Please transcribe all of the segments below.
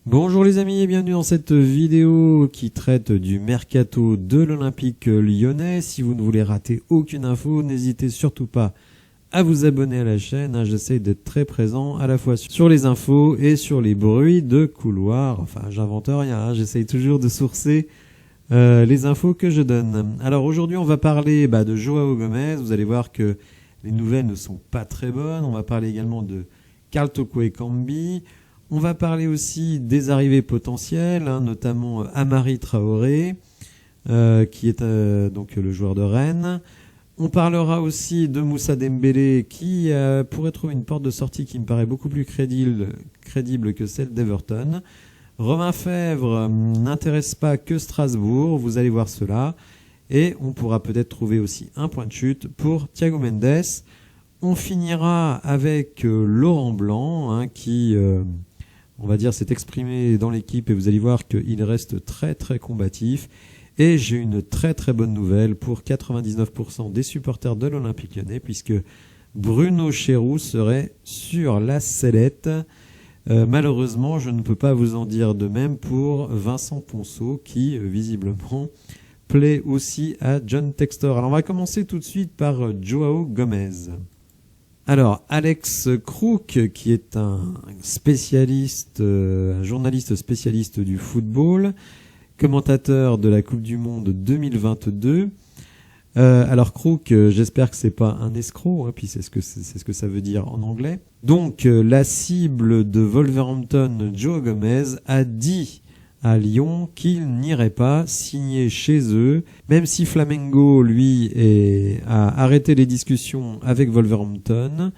Bonjour les amis et bienvenue dans cette vidéo qui traite du mercato de l'Olympique lyonnais. Si vous ne voulez rater aucune info, n'hésitez surtout pas à vous abonner à la chaîne. J'essaie d'être très présent à la fois sur les infos et sur les bruits de couloir. Enfin, j'invente rien, j'essaie toujours de sourcer les infos que je donne. Alors aujourd'hui, on va parler de Joao Gomez. Vous allez voir que les nouvelles ne sont pas très bonnes. On va parler également de Karl Toko Ekambi. On va parler aussi des arrivées potentielles, notamment Amari Traoré, qui est donc le joueur de Rennes. On parlera aussi de Moussa Dembélé, qui pourrait trouver une porte de sortie qui me paraît beaucoup plus crédible que celle d'Everton. Romain Fèvre n'intéresse pas que Strasbourg, vous allez voir cela. Et on pourra peut-être trouver aussi un point de chute pour Thiago Mendes. On finira avec Laurent Blanc, qui... on va dire, s'est exprimé dans l'équipe et vous allez voir qu'il reste très très combatif. Et j'ai une très très bonne nouvelle pour 99% des supporters de l'Olympique lyonnais puisque Bruno Chéroux serait sur la sellette. Malheureusement, je ne peux pas vous en dire de même pour Vincent Ponceau qui visiblement plaît aussi à John Textor. Alors on va commencer tout de suite par Joao Gomez. Alors, Alex Crook, qui est un spécialiste, un journaliste spécialiste du football, commentateur de la Coupe du Monde 2022. Alors Crook, j'espère que c'est pas un escroc, puis c'est ce que ça veut dire en anglais. Donc, la cible de Wolverhampton, Joao Gomez, a dit à Lyon qu'il n'irait pas signer chez eux, même si Flamengo, lui, a arrêté les discussions avec Wolverhampton,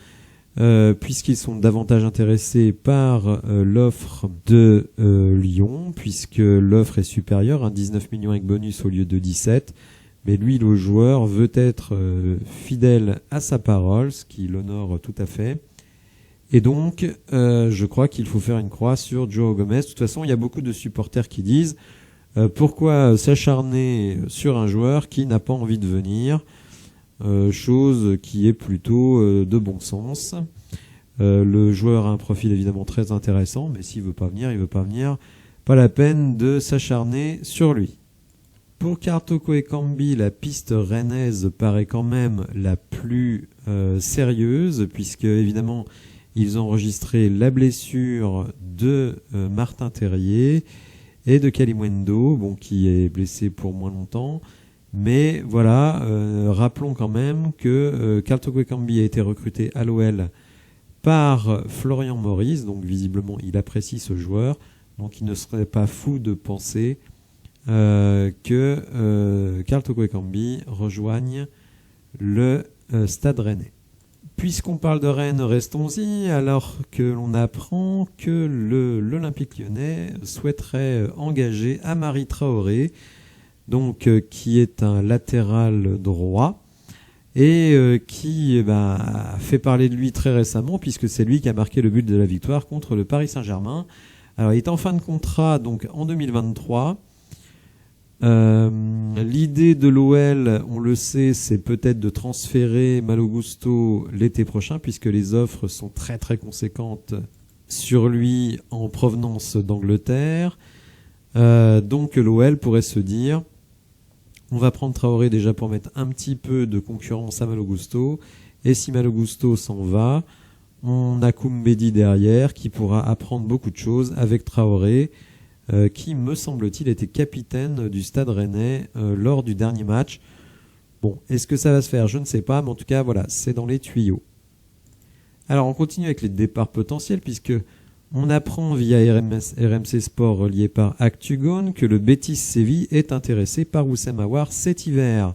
puisqu'ils sont davantage intéressés par l'offre de Lyon, puisque l'offre est supérieure, 19 millions avec bonus au lieu de 17, mais lui, le joueur, veut être fidèle à sa parole, ce qui l'honore tout à fait. Et donc, je crois qu'il faut faire une croix sur Joao Gomez. De toute façon, il y a beaucoup de supporters qui disent pourquoi s'acharner sur un joueur qui n'a pas envie de venir, chose qui est plutôt de bon sens. Le joueur a un profil évidemment très intéressant, mais s'il veut pas venir, il veut pas venir. Pas la peine de s'acharner sur lui. Pour Karl Toko Ekambi, la piste rennaise paraît quand même la plus sérieuse, puisque évidemment ils ont enregistré la blessure de Martin Terrier et de Kalimundo, qui est blessé pour moins longtemps. Mais voilà, rappelons quand même que Karl Toko Ekambi a été recruté à l'OL par Florian Maurice, donc visiblement il apprécie ce joueur, donc il ne serait pas fou de penser que Karl Toko Ekambi rejoigne le Stade Rennais. Puisqu'on parle de Rennes, restons-y, alors que l'on apprend que l'Olympique lyonnais souhaiterait engager Amari Traoré, donc qui est un latéral droit, et qui a fait parler de lui très récemment, puisque c'est lui qui a marqué le but de la victoire contre le Paris Saint-Germain. Alors il est en fin de contrat donc en 2023. L'idée de l'OL, on le sait, c'est peut-être de transférer Malo Gusto l'été prochain, puisque les offres sont très très conséquentes sur lui en provenance d'Angleterre. Donc l'OL pourrait se dire, on va prendre Traoré déjà pour mettre un petit peu de concurrence à Malo Gusto, et si Malo Gusto s'en va, on a Koumbedi derrière qui pourra apprendre beaucoup de choses avec Traoré, qui, me semble-t-il, était capitaine du Stade Rennais lors du dernier match. Bon, est-ce que ça va se faire? Je ne sais pas, mais en tout cas, voilà, c'est dans les tuyaux. Alors, on continue avec les départs potentiels, puisque on apprend via RMC Sport relié par Actugone que le Betis Séville est intéressé par Houssem Aouar cet hiver.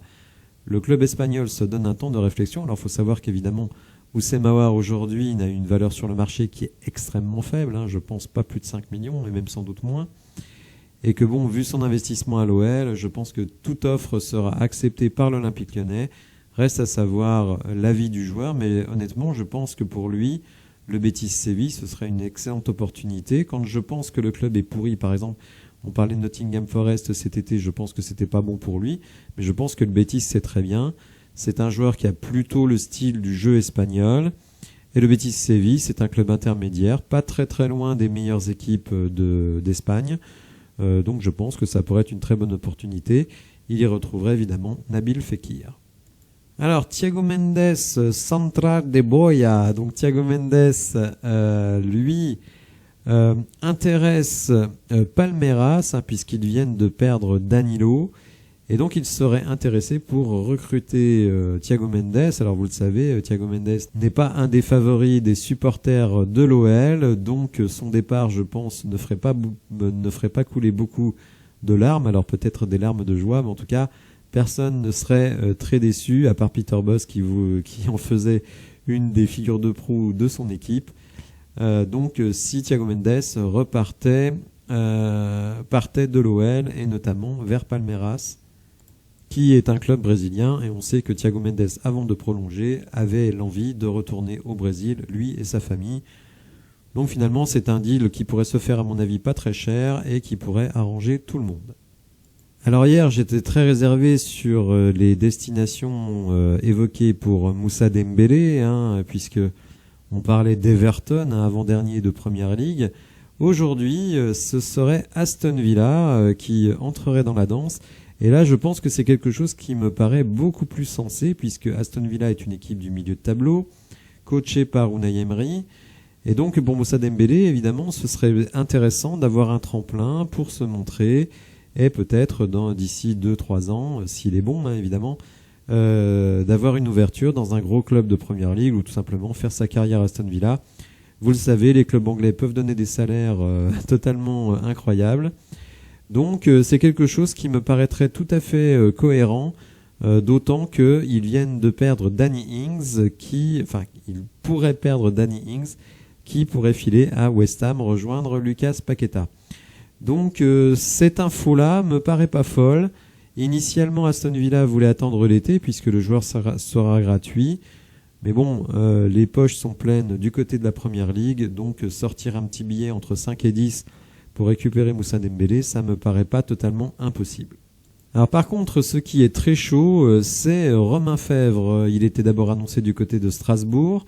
Le club espagnol se donne un temps de réflexion. Alors, il faut savoir qu'évidemment, Houssem Aouar aujourd'hui n'a une valeur sur le marché qui est extrêmement faible, je pense pas plus de 5 millions et même sans doute moins, et que vu son investissement à l'OL, je pense que toute offre sera acceptée par l'Olympique lyonnais. Reste à savoir l'avis du joueur, mais honnêtement je pense que pour lui, le Betis Séville ce serait une excellente opportunité. Quand je pense que le club est pourri, par exemple, on parlait de Nottingham Forest cet été, je pense que c'était pas bon pour lui, mais je pense que le Betis c'est très bien. C'est un joueur qui a plutôt le style du jeu espagnol Et le Betis Séville, c'est un club intermédiaire, pas très très loin des meilleures équipes d'Espagne. Donc je pense que ça pourrait être une très bonne opportunité. Il y retrouverait évidemment Nabil Fekir. Alors Thiago Mendes, Central de Boia. Donc Thiago Mendes, lui, intéresse Palmeiras, puisqu'ils viennent de perdre Danilo. Et donc il serait intéressé pour recruter Thiago Mendes. Alors vous le savez, Thiago Mendes n'est pas un des favoris des supporters de l'OL, donc son départ, je pense, ne ferait pas couler beaucoup de larmes. Alors peut-être des larmes de joie, mais en tout cas, personne ne serait très déçu, à part Peter Bosz qui en faisait une des figures de proue de son équipe. Donc si Thiago Mendes partait de l'OL et notamment vers Palmeiras, qui est un club brésilien, et on sait que Thiago Mendes, avant de prolonger, avait l'envie de retourner au Brésil, lui et sa famille. Donc finalement, c'est un deal qui pourrait se faire, à mon avis, pas très cher, et qui pourrait arranger tout le monde. Alors hier, j'étais très réservé sur les destinations évoquées pour Moussa Dembélé, puisque on parlait d'Everton, avant-dernier de Première Ligue. Aujourd'hui, ce serait Aston Villa qui entrerait dans la danse. Et là, je pense que c'est quelque chose qui me paraît beaucoup plus sensé, puisque Aston Villa est une équipe du milieu de tableau, coachée par Unai Emery. Et donc, pour Moussa Dembélé, évidemment, ce serait intéressant d'avoir un tremplin pour se montrer, et peut-être d'ici 2-3 ans, s'il est bon, évidemment, d'avoir une ouverture dans un gros club de Première Ligue, ou tout simplement faire sa carrière à Aston Villa. Vous le savez, les clubs anglais peuvent donner des salaires totalement incroyables. Donc c'est quelque chose qui me paraîtrait tout à fait cohérent, d'autant qu'ils viennent de perdre Danny Ings, ils pourraient perdre Danny Ings, qui pourrait filer à West Ham rejoindre Lucas Paqueta. Donc cette info-là me paraît pas folle. Initialement, Aston Villa voulait attendre l'été puisque le joueur sera gratuit. Mais bon, les poches sont pleines du côté de la Première Ligue, donc sortir un petit billet entre 5 et 10 pour récupérer Moussa Dembélé, ça me paraît pas totalement impossible. Alors par contre, ce qui est très chaud, c'est Romain Fèvre. Il était d'abord annoncé du côté de Strasbourg,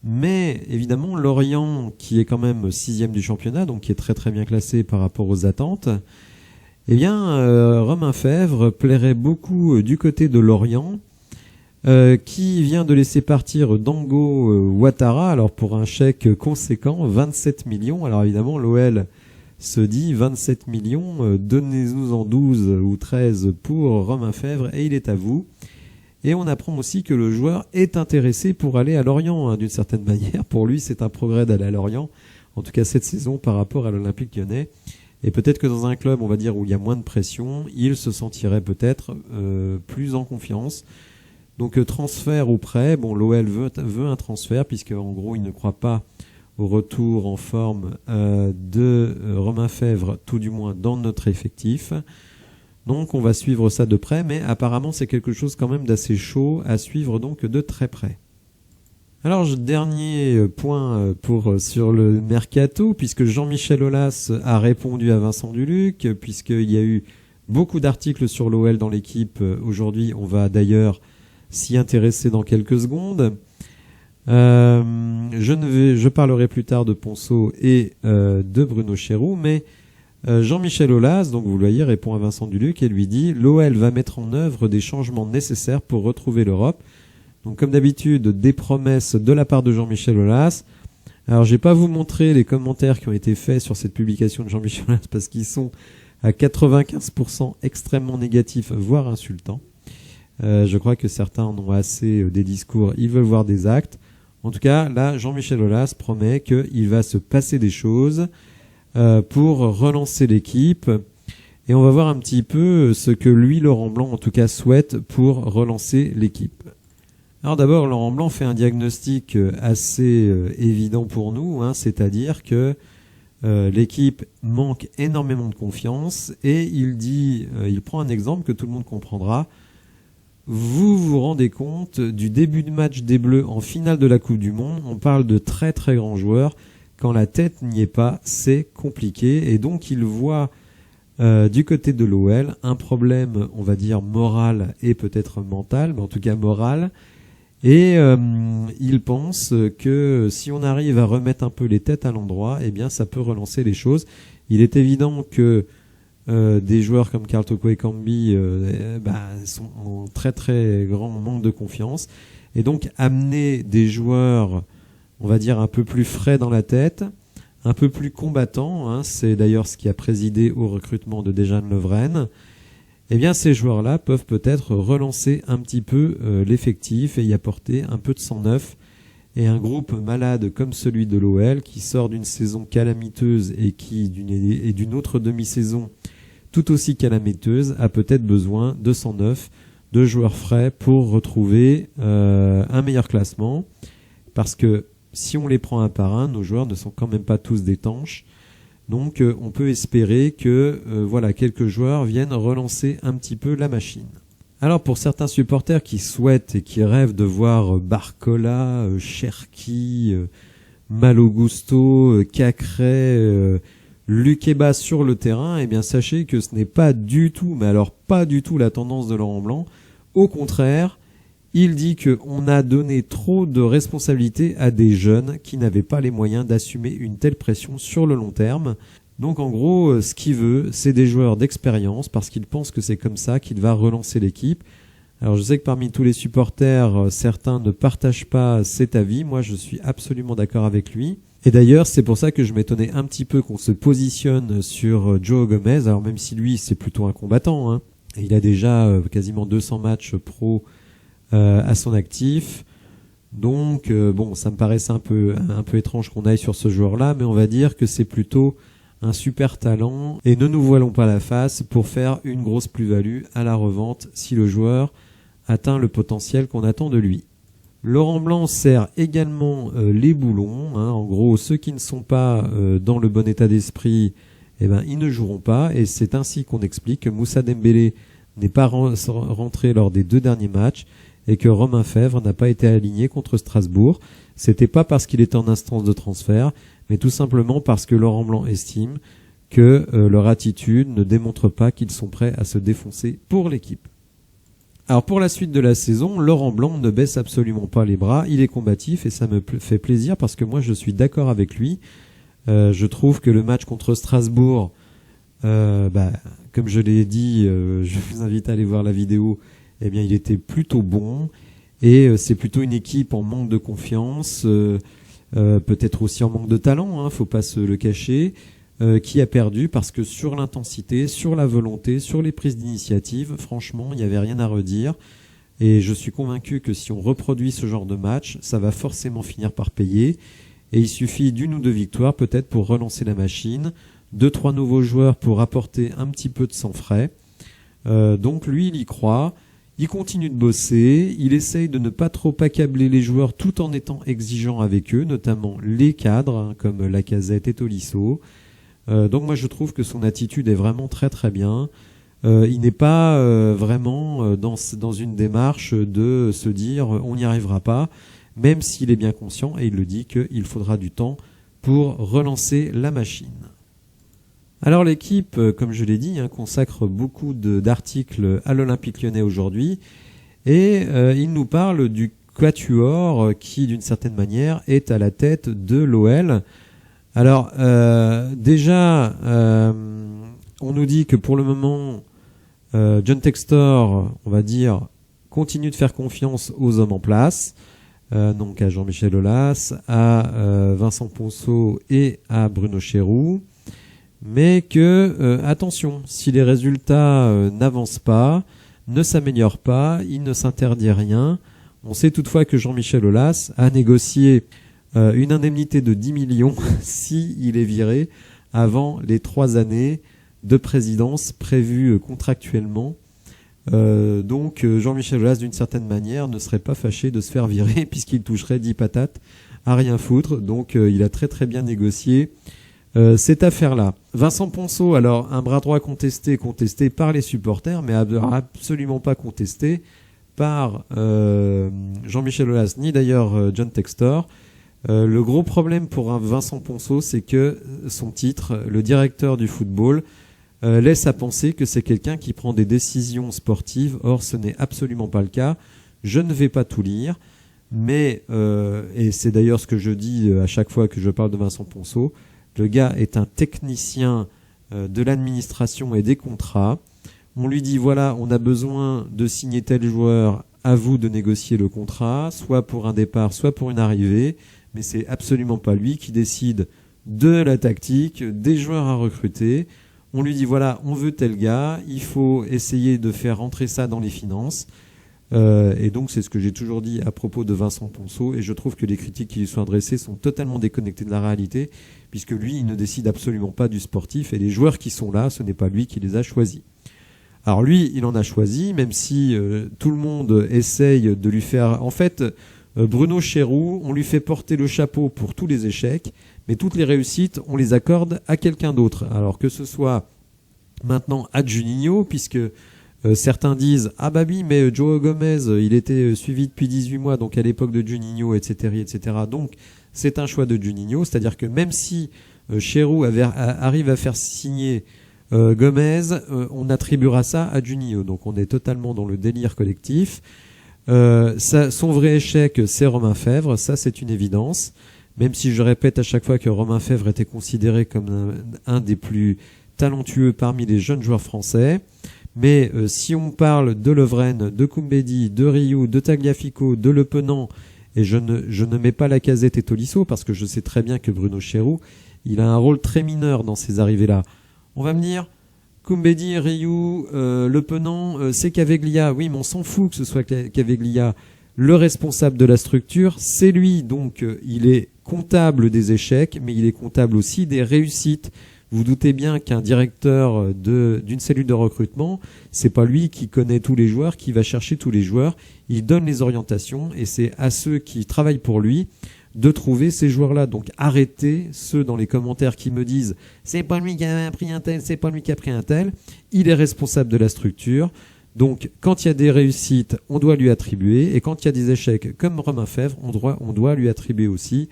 mais évidemment Lorient, qui est quand même 6e du championnat, donc qui est très très bien classé par rapport aux attentes, eh bien Romain Fèvre plairait beaucoup du côté de Lorient, qui vient de laisser partir Dango Ouattara, alors pour un chèque conséquent, 27 millions. Alors évidemment, l'OL se dit 27 millions, donnez-nous en 12 ou 13 pour Romain Fèvre et il est à vous. Et on apprend aussi que le joueur est intéressé pour aller à Lorient, d'une certaine manière. Pour lui, c'est un progrès d'aller à Lorient, en tout cas cette saison par rapport à l'Olympique Lyonnais. Et peut-être que dans un club, on va dire, où il y a moins de pression, il se sentirait peut-être plus en confiance. Donc transfert ou prêt, bon, l'OL veut un transfert, puisque en gros, il ne croit pas au retour en forme de Romain Fèvre, tout du moins dans notre effectif. Donc on va suivre ça de près, mais apparemment c'est quelque chose quand même d'assez chaud à suivre donc de très près. Alors dernier point sur le mercato, puisque Jean-Michel Aulas a répondu à Vincent Duluc, puisqu'il y a eu beaucoup d'articles sur l'OL dans l'équipe aujourd'hui. On va d'ailleurs s'y intéresser dans quelques secondes. Je parlerai plus tard de Ponceau et de Bruno Chéroux, mais Jean-Michel Aulas, donc vous le voyez, répond à Vincent Duluc et lui dit « L'OL va mettre en œuvre des changements nécessaires pour retrouver l'Europe ». Donc comme d'habitude, des promesses de la part de Jean-Michel Aulas. Alors je vais pas vous montrer les commentaires qui ont été faits sur cette publication de Jean-Michel Aulas parce qu'ils sont à 95% extrêmement négatifs, voire insultants. Je crois que certains en ont assez des discours, ils veulent voir des actes. En tout cas, là, Jean-Michel Aulas promet qu'il va se passer des choses pour relancer l'équipe. Et on va voir un petit peu ce que lui, Laurent Blanc, en tout cas, souhaite pour relancer l'équipe. Alors d'abord, Laurent Blanc fait un diagnostic assez évident pour nous, c'est-à-dire que l'équipe manque énormément de confiance et il prend un exemple que tout le monde comprendra. Vous vous rendez compte du début de match des Bleus en finale de la Coupe du Monde. On parle de très très grands joueurs. Quand la tête n'y est pas, c'est compliqué. Et donc il voit du côté de l'OL un problème, on va dire, moral et peut-être mental, mais en tout cas moral. Et il pense que si on arrive à remettre un peu les têtes à l'endroit, eh bien ça peut relancer les choses. Il est évident que des joueurs comme Karl Toko Ekambi sont en très très grand manque de confiance. Et donc amener des joueurs, on va dire, un peu plus frais dans la tête, un peu plus combattants, hein, c'est d'ailleurs ce qui a présidé au recrutement de Dejan Lovren, eh bien ces joueurs-là peuvent peut-être relancer un petit peu l'effectif et y apporter un peu de sang neuf. Et un groupe malade comme celui de l'OL, qui sort d'une saison calamiteuse et qui d'une autre demi-saison tout aussi calamiteuse, a peut-être besoin de sang neuf, de joueurs frais pour retrouver un meilleur classement. Parce que si on les prend un par un, nos joueurs ne sont quand même pas tous d'étanches. Donc on peut espérer que quelques joueurs viennent relancer un petit peu la machine. Alors pour certains supporters qui souhaitent et qui rêvent de voir Barcola, Cherki, Malo Gusto, Cacré, Lukeba sur le terrain, eh bien sachez que ce n'est pas du tout, mais alors pas du tout la tendance de Laurent Blanc. Au contraire, il dit qu'on a donné trop de responsabilités à des jeunes qui n'avaient pas les moyens d'assumer une telle pression sur le long terme. Donc en gros, ce qu'il veut, c'est des joueurs d'expérience parce qu'il pense que c'est comme ça qu'il va relancer l'équipe. Alors je sais que parmi tous les supporters, certains ne partagent pas cet avis. Moi, je suis absolument d'accord avec lui. Et d'ailleurs, c'est pour ça que je m'étonnais un petit peu qu'on se positionne sur Joe Gomez. Alors même si lui, c'est plutôt un combattant, hein. Et il a déjà quasiment 200 matchs pro à son actif. Donc ça me paraissait un peu étrange qu'on aille sur ce joueur-là, mais on va dire que c'est plutôt un super talent, et ne nous voilons pas la face pour faire une grosse plus-value à la revente si le joueur atteint le potentiel qu'on attend de lui. Laurent Blanc sert également les boulons, hein. En gros, ceux qui ne sont pas dans le bon état d'esprit, ils ne joueront pas, et c'est ainsi qu'on explique que Moussa Dembélé n'est pas rentré lors des 2 derniers matchs et que Romain Fèvre n'a pas été aligné contre Strasbourg. C'était pas parce qu'il était en instance de transfert, mais tout simplement parce que Laurent Blanc estime que leur attitude ne démontre pas qu'ils sont prêts à se défoncer pour l'équipe. Alors pour la suite de la saison, Laurent Blanc ne baisse absolument pas les bras, il est combatif et ça me fait plaisir parce que moi je suis d'accord avec lui. Je trouve que le match contre Strasbourg, comme je l'ai dit, je vous invite à aller voir la vidéo, eh bien il était plutôt bon et c'est plutôt une équipe en manque de confiance, peut-être aussi en manque de talent, hein, faut pas se le cacher, qui a perdu parce que sur l'intensité, sur la volonté, sur les prises d'initiative, franchement, il n'y avait rien à redire. Et je suis convaincu que si on reproduit ce genre de match, ça va forcément finir par payer. Et il suffit d'une ou deux victoires peut-être pour relancer la machine, 2-3 nouveaux joueurs pour apporter un petit peu de sang frais. Donc lui, il y croit. Il continue de bosser, il essaye de ne pas trop accabler les joueurs tout en étant exigeant avec eux, notamment les cadres, hein, comme Lacazette et Tolisso. Donc moi je trouve que son attitude est vraiment très très bien. Il n'est pas vraiment dans une démarche de se dire on n'y arrivera pas, même s'il est bien conscient et il le dit qu'il faudra du temps pour relancer la machine. Alors l'équipe, comme je l'ai dit, consacre beaucoup d'articles à l'Olympique Lyonnais aujourd'hui et il nous parle du quatuor qui d'une certaine manière est à la tête de l'OL. Alors déjà, on nous dit que pour le moment, John Textor, on va dire, continue de faire confiance aux hommes en place, donc à Jean-Michel Aulas, à Vincent Ponceau et à Bruno Chéroux. Mais que, attention, si les résultats n'avancent pas, ne s'améliorent pas, il ne s'interdit rien. On sait toutefois que Jean-Michel Aulas a négocié une indemnité de 10 millions s'il est viré avant les 3 années de présidence prévues contractuellement. Donc Jean-Michel Aulas, d'une certaine manière, ne serait pas fâché de se faire virer puisqu'il toucherait 10 patates à rien foutre. Donc il a très très bien négocié cette affaire-là. Vincent Ponceau, alors un bras droit contesté par les supporters, mais absolument pas contesté par Jean-Michel Aulas, ni d'ailleurs John Textor. Le gros problème pour Vincent Ponceau, c'est que son titre, le directeur du football, laisse à penser que c'est quelqu'un qui prend des décisions sportives. Or, ce n'est absolument pas le cas. Je ne vais pas tout lire. Mais, et c'est d'ailleurs ce que je dis à chaque fois que je parle de Vincent Ponceau, le gars est un technicien de l'administration et des contrats. On lui dit, voilà, on a besoin de signer tel joueur, à vous de négocier le contrat, soit pour un départ, soit pour une arrivée, mais c'est absolument pas lui qui décide de la tactique, des joueurs à recruter. On lui dit, voilà, on veut tel gars, il faut essayer de faire rentrer ça dans les finances. Et donc c'est ce que j'ai toujours dit à propos de Vincent Ponceau, et je trouve que les critiques qui lui sont adressées sont totalement déconnectées de la réalité, puisque lui, il ne décide absolument pas du sportif, et les joueurs qui sont là, ce n'est pas lui qui les a choisis. Alors lui, il en a choisi, même si tout le monde essaye de lui faire... En fait, Bruno Chéroux, on lui fait porter le chapeau pour tous les échecs, mais toutes les réussites, on les accorde à quelqu'un d'autre. Alors que ce soit maintenant à Juninho, puisque certains disent « Ah bah oui, mais Joao Gomez, il était suivi depuis 18 mois, donc à l'époque de Juninho, etc. etc. » Donc c'est un choix de Juninho, c'est-à-dire que même si Chéroux arrive à faire signer Gomez, on attribuera ça à Juninho. Donc on est totalement dans le délire collectif. Son vrai échec, c'est Romain Fèvre, ça c'est une évidence. Même si je répète à chaque fois que Romain Fèvre était considéré comme un des plus talentueux parmi les jeunes joueurs français. Mais si on parle de Lovren, de Koumbedi, de Rioux, de Tagliafico, de Le Penant, et je ne mets pas Lacazette et Tolisso parce que je sais très bien que Bruno Chéroux, il a un rôle très mineur dans ces arrivées-là. On va me dire, Koumbedi, Rioux, Le Penant, c'est Caveglia. Oui, mais on s'en fout que ce soit Caveglia. Le responsable de la structure, c'est lui. Donc, il est comptable des échecs, mais il est comptable aussi des réussites. Vous doutez bien qu'un directeur d'une cellule de recrutement, c'est pas lui qui connaît tous les joueurs, qui va chercher tous les joueurs. Il donne les orientations et c'est à ceux qui travaillent pour lui de trouver ces joueurs-là. Donc arrêtez ceux dans les commentaires qui me disent c'est pas lui qui a pris un tel, c'est pas lui qui a pris un tel. Il est responsable de la structure. Donc quand il y a des réussites, on doit lui attribuer. Et quand il y a des échecs comme Romain Fèvre, on doit lui attribuer aussi.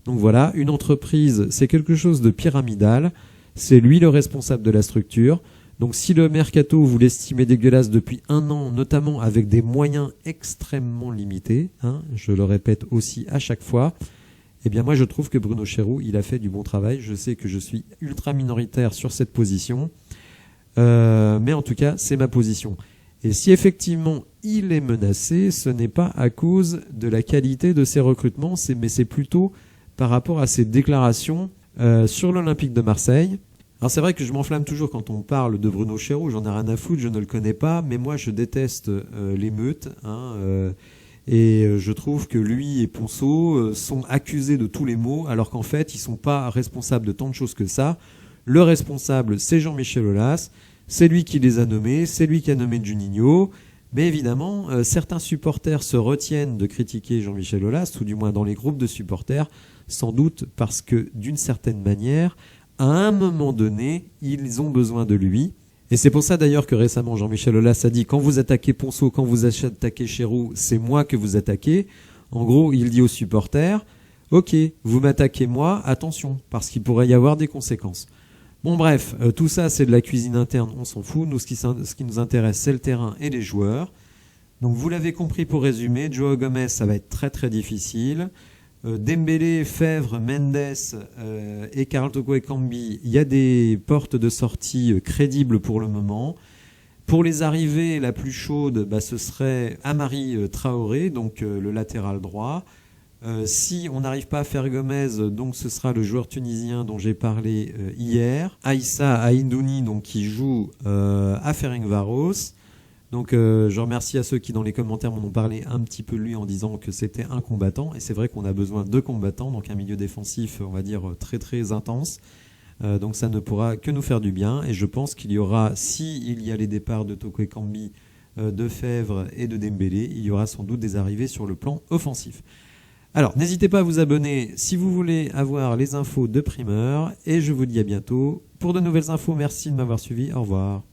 Donc voilà, une entreprise, c'est quelque chose de pyramidal. C'est lui le responsable de la structure. Donc si le mercato, vous l'estimez dégueulasse depuis 1 an, notamment avec des moyens extrêmement limités, je le répète aussi à chaque fois, eh bien moi je trouve que Bruno Chéroux, il a fait du bon travail. Je sais que je suis ultra minoritaire sur cette position, mais en tout cas c'est ma position. Et si effectivement il est menacé, ce n'est pas à cause de la qualité de ses recrutements, mais c'est plutôt par rapport à ses déclarations sur l'Olympique de Marseille. Alors c'est vrai que je m'enflamme toujours quand on parle de Bruno Chéroux, j'en ai rien à foutre, je ne le connais pas, mais moi je déteste l'émeute, et je trouve que lui et Ponceau sont accusés de tous les maux, alors qu'en fait ils sont pas responsables de tant de choses que ça. Le responsable, c'est Jean-Michel Aulas, c'est lui qui les a nommés, c'est lui qui a nommé Juninho, mais évidemment certains supporters se retiennent de critiquer Jean-Michel Aulas, ou du moins dans les groupes de supporters, sans doute parce que d'une certaine manière, à un moment donné, ils ont besoin de lui. Et c'est pour ça d'ailleurs que récemment Jean-Michel Aulas a dit quand vous attaquez Ponceau, quand vous attaquez Chéroux, c'est moi que vous attaquez. En gros, il dit aux supporters, ok, vous m'attaquez moi, attention, parce qu'il pourrait y avoir des conséquences. Bon bref, tout ça c'est de la cuisine interne, on s'en fout. Nous, ce qui nous intéresse, c'est le terrain et les joueurs. Donc vous l'avez compris pour résumer, Joao Gomez, ça va être très très difficile. Dembélé, Fèvre, Mendes et Karl Toko Ekambi, il y a des portes de sortie crédibles pour le moment. Pour les arrivées, la plus chaude, ce serait Amari Traoré, donc le latéral droit. Si on n'arrive pas à faire Gomez, donc ce sera le joueur tunisien dont j'ai parlé hier. Aïssa Aïndouni, donc qui joue à Ferencváros. Donc je remercie à ceux qui dans les commentaires m'en ont parlé un petit peu de lui en disant que c'était un combattant. Et c'est vrai qu'on a besoin de combattants, donc un milieu défensif, on va dire, très très intense. Donc ça ne pourra que nous faire du bien. Et je pense qu'il y aura, il y a les départs de Toko Ekambi, de Fèvre et de Dembélé, il y aura sans doute des arrivées sur le plan offensif. Alors n'hésitez pas à vous abonner si vous voulez avoir les infos de primeur. Et je vous dis à bientôt pour de nouvelles infos. Merci de m'avoir suivi. Au revoir.